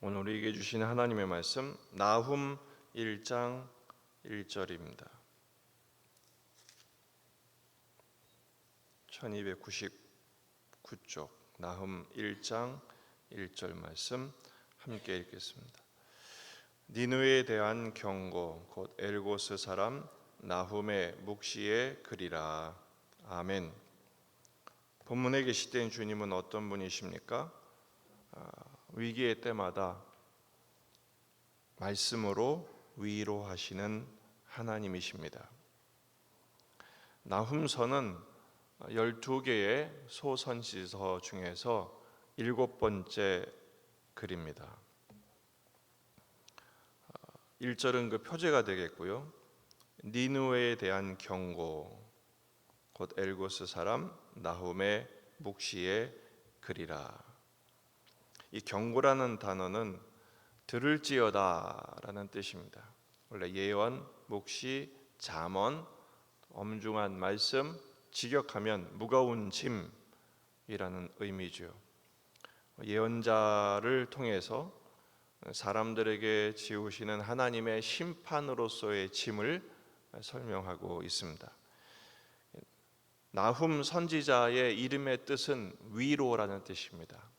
오늘 우리에게 주시는 하나님의 말씀 나훔 1장 1절입니다. 1299쪽 나훔 1장 1절 말씀 함께 읽겠습니다. 니느웨에 대한 경고 곧 엘고스 사람 나훔의 묵시의 글이라. 아멘. 본문에 계시된 주님은 어떤 분이십니까? 위기의 때마다 말씀으로 위로하시는 하나님이십니다. 나훔서는 12개의 소선지서 중에서 7번째 글입니다. 1절은 그 표제가 되겠고요. 니느웨에 대한 경고 곧 엘고스 사람 나훔의 묵시의 글이라. 이 경고라는 단어는 들을지어다 라는 뜻입니다. 원래 예언, 묵시, 잠언, 엄중한 말씀, 직역하면 무거운 짐이라는 의미죠. 예언자를 통해서 사람들에게 지우시는 하나님의 심판으로서의 짐을 설명하고 있습니다. 나훔 선지자의 이름의 뜻은 위로라는 뜻입니다.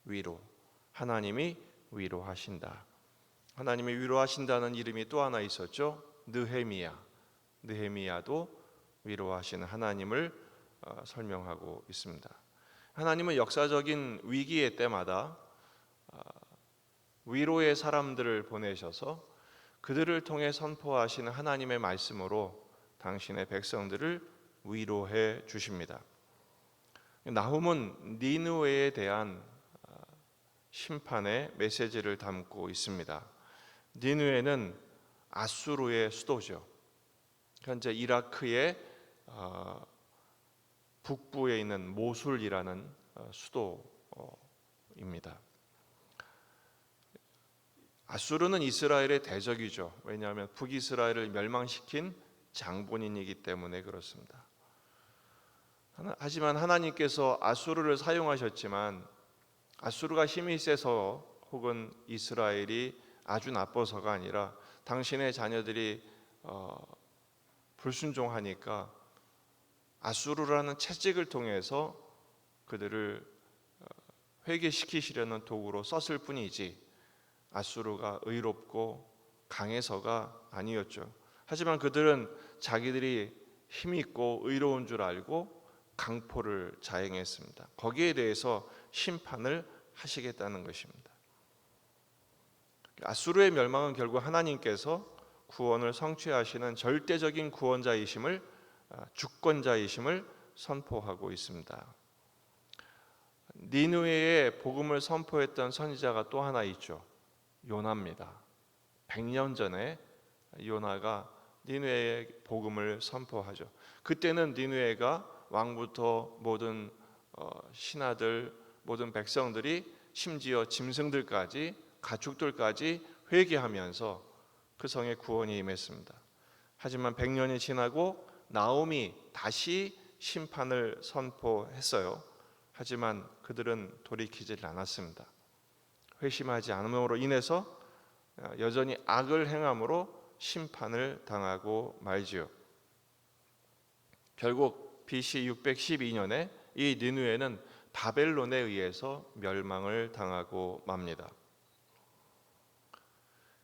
위로, 하나님이 위로하신다. 하나님이 위로하신다는 이름이 또 하나 있었죠. 느헤미야. 느헤미야도 위로하시는 하나님을 설명하고 있습니다. 하나님은 역사적인 위기의 때마다 위로의 사람들을 보내셔서 그들을 통해 선포하시는 하나님의 말씀으로 당신의 백성들을 위로해 주십니다. 나훔은 니느웨에 대한 심판의 메시지를 담고 있습니다. 니느웨는 아수르의 수도죠. 현재 이라크의 북부에 있는 모술이라는 수도입니다. 아수르는 이스라엘의 대적이죠. 왜냐하면 북이스라엘을 멸망시킨 장본인이기 때문에 그렇습니다. 하지만 하나님께서 아수르를 사용하셨지만 아수르가 힘이 세서 혹은 이스라엘이 아주 나빠서가 아니라 당신의 자녀들이 불순종하니까 아수르라는 채찍을 통해서 그들을 회개시키시려는 도구로 썼을 뿐이지 아수르가 의롭고 강해서가 아니었죠. 하지만 그들은 자기들이 힘있고 의로운 줄 알고 강포를 자행했습니다. 거기에 대해서 심판을 하시겠다는 것입니다. 아수르의 멸망은 결국 하나님께서 구원을 성취하시는 절대적인 구원자이심을, 주권자이심을 선포하고 있습니다. 니느웨에 복음을 선포했던 선지자가 또 하나 있죠. 요나입니다. 100년 전에 요나가 니느웨에 복음을 선포하죠. 그때는 니느웨가 왕부터 모든 신하들, 모든 백성들이 심지어 짐승들까지 가축들까지 회개하면서 그 성에 구원이 임했습니다. 하지만 100년이 지나고 나홈이 다시 심판을 선포했어요. 하지만 그들은 돌이키질 않았습니다. 회심하지 않음으로 인해서 여전히 악을 행함으로 심판을 당하고 말지요. 결국 BC 612년에 이 니느웨는 바벨론에 의해서 멸망을 당하고 맙니다.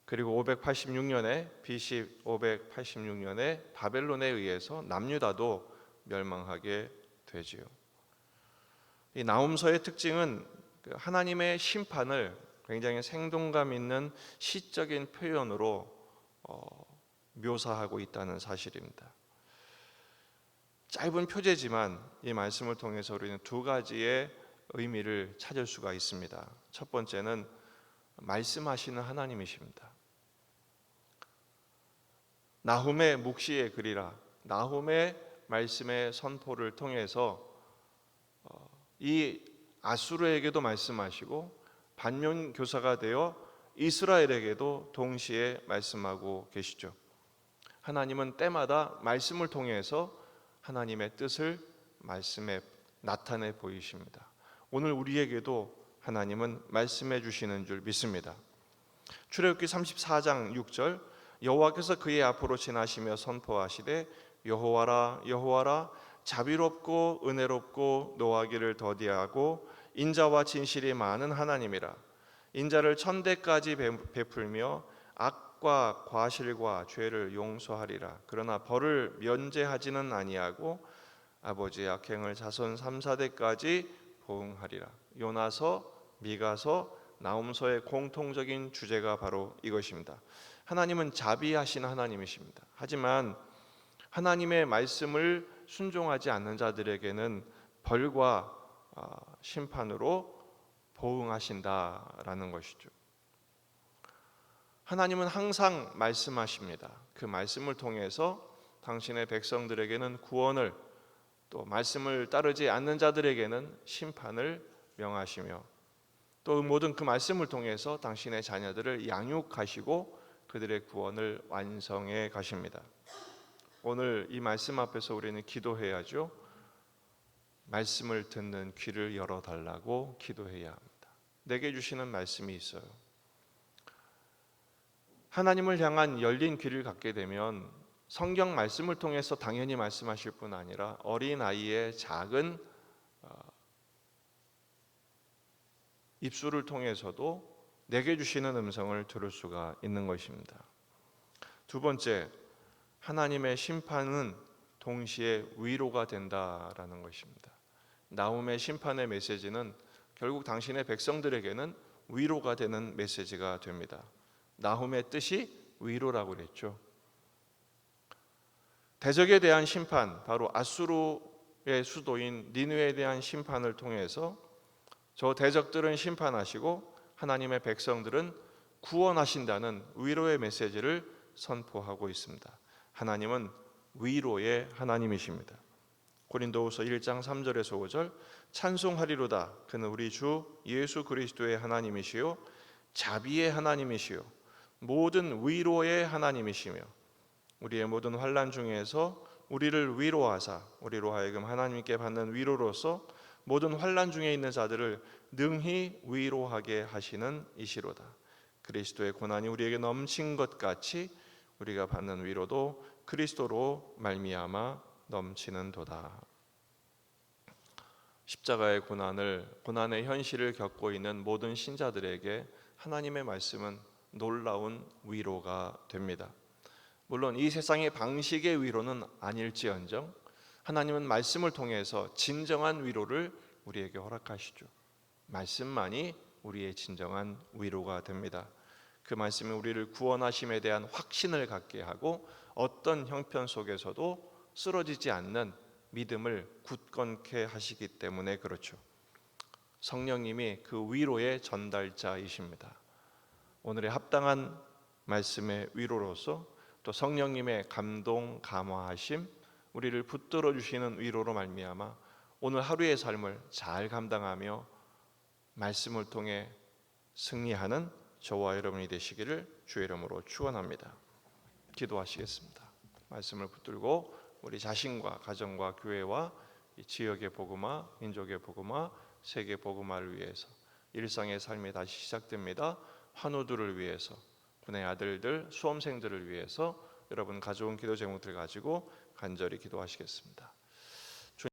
그리고 586년에 BC 586년에 바벨론에 의해서 남유다도 멸망하게 되지요. 이 나훔서의 특징은 하나님의 심판을 굉장히 생동감 있는 시적인 표현으로 묘사하고 있다는 사실입니다. 짧은 표제지만 이 말씀을 통해서 우리는 두 가지의 의미를 찾을 수가 있습니다. 첫 번째는 말씀하시는 하나님이십니다. 나훔의 묵시의 글이라, 나훔의 말씀의 선포를 통해서 이 아수르에게도 말씀하시고 반면교사가 되어 이스라엘에게도 동시에 말씀하고 계시죠. 하나님은 때마다 말씀을 통해서 하나님의 뜻을 말씀에 나타내 보이십니다. 오늘 우리에게도 하나님은 말씀해 주시는 줄 믿습니다. 출애굽기 34장 6절, 여호와께서 그의 앞으로 지나시며 선포하시되 여호와라 여호와라 자비롭고 은혜롭고 노하기를 더디하고 인자와 진실이 많은 하나님이라. 인자를 천대까지 베풀며 악과 과실과 죄를 용서하리라. 그러나 벌을 면제하지는 아니하고 아버지의 악행을 자손 3, 4대까지 보응하리라. 요나서, 미가서, 나홈서의 공통적인 주제가 바로 이것입니다. 하나님은 자비하신 하나님이십니다. 하지만 하나님의 말씀을 순종하지 않는 자들에게는 벌과 심판으로 보응하신다라는 것이죠. 하나님은 항상 말씀하십니다. 그 말씀을 통해서 당신의 백성들에게는 구원을, 또 말씀을 따르지 않는 자들에게는 심판을 명하시며, 또 모든 그 말씀을 통해서 당신의 자녀들을 양육하시고 그들의 구원을 완성해 가십니다. 오늘 이 말씀 앞에서 우리는 기도해야죠. 말씀을 듣는 귀를 열어달라고 기도해야 합니다. 내게 주시는 말씀이 있어요. 하나님을 향한 열린 귀를 갖게 되면 성경 말씀을 통해서 당연히 말씀하실 뿐 아니라 어린아이의 작은 입술을 통해서도 내게 주시는 음성을 들을 수가 있는 것입니다. 두 번째, 하나님의 심판은 동시에 위로가 된다라는 것입니다. 나훔의 심판의 메시지는 결국 당신의 백성들에게는 위로가 되는 메시지가 됩니다. 나훔의 뜻이 위로라고 그랬죠. 대적에 대한 심판, 바로 아수르의 수도인 니느웨에 대한 심판을 통해서 저 대적들은 심판하시고 하나님의 백성들은 구원하신다는 위로의 메시지를 선포하고 있습니다. 하나님은 위로의 하나님이십니다. 고린도후서 1장 3절에서 5절, 찬송하리로다 그는 우리 주 예수 그리스도의 하나님이시요 자비의 하나님이시요 모든 위로의 하나님이시며 우리의 모든 환난 중에서 우리를 위로하사 우리로 하여금 하나님께 받는 위로로서 모든 환난 중에 있는 자들을 능히 위로하게 하시는 이시로다. 그리스도의 고난이 우리에게 넘친 것 같이 우리가 받는 위로도 그리스도로 말미암아 넘치는도다. 십자가의 고난의 현실을 겪고 있는 모든 신자들에게 하나님의 말씀은 놀라운 위로가 됩니다. 물론 이 세상의 방식의 위로는 아닐지언정 하나님은 말씀을 통해서 진정한 위로를 우리에게 허락하시죠. 말씀만이 우리의 진정한 위로가 됩니다. 그 말씀이 우리를 구원하심에 대한 확신을 갖게 하고 어떤 형편 속에서도 쓰러지지 않는 믿음을 굳건케 하시기 때문에 그렇죠. 성령님이 그 위로의 전달자이십니다. 오늘의 합당한 말씀의 위로로서 또 성령님의 감동, 감화하심, 우리를 붙들어 주시는 위로로 말미암아 오늘 하루의 삶을 잘 감당하며 말씀을 통해 승리하는 저와 여러분이 되시기를 주의 이름으로 축원합니다. 기도하시겠습니다. 말씀을 붙들고 우리 자신과 가정과 교회와 이 지역의 복음화, 민족의 복음화, 세계 복음화를 위해서 일상의 삶이 다시 시작됩니다. 환우들을 위해서, 군의 아들들, 수험생들을 위해서 여러분 가져온 기도 제목들 가지고 간절히 기도하시겠습니다.